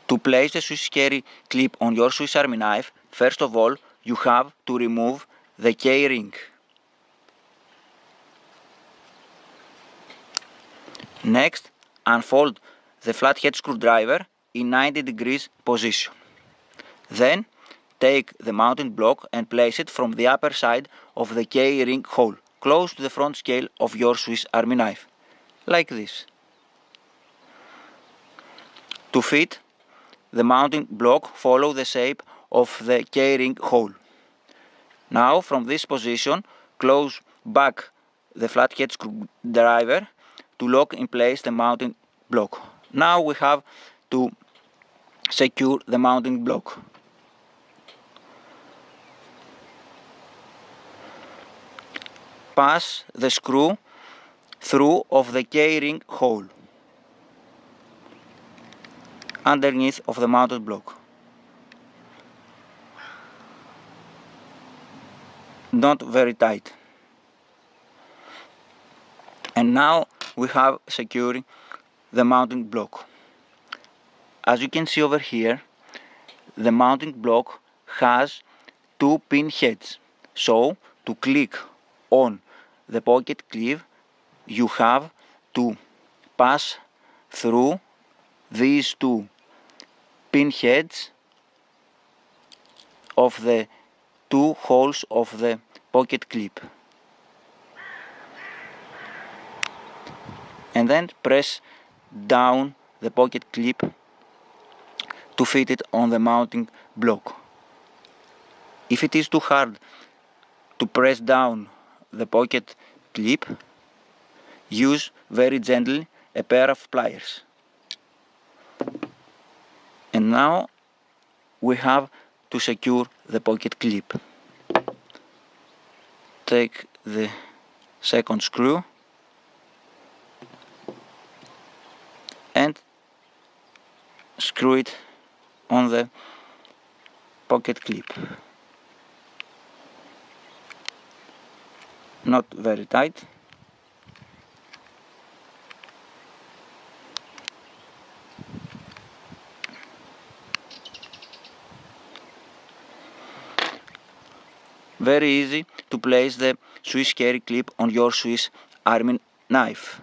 To place the SwissKarry clip on your Swiss Army knife, first of all, you have to remove the K-ring. Next, unfold the flathead screwdriver in 90 degrees position. Then, take the mounting block and place it from the upper side of the K-ring hole, close to the front scale of your Swiss Army knife, like this. To fit the mounting block, follow the shape of the K-ring hole. Now, from this position, close back the flathead screwdriver to lock in place the mounting block. Now we have to secure the mounting block. Pass the screw through of the K-ring hole underneath of the mounted block. Not very tight. And now we have secured the mounting block. As you can see over here, the mounting block has two pin heads. So to click on the pocket clip, you have to pass through these two pin heads of the two holes of the pocket clip, and then press down the pocket clip to fit it on the mounting block. If it is too hard to press down the pocket clip, use very gently a pair of pliers. And now we have to secure the pocket clip. Take the second screw and screw it on the pocket clip. Not very tight. Very easy to place the SwissKarry clip on your Swiss Army knife.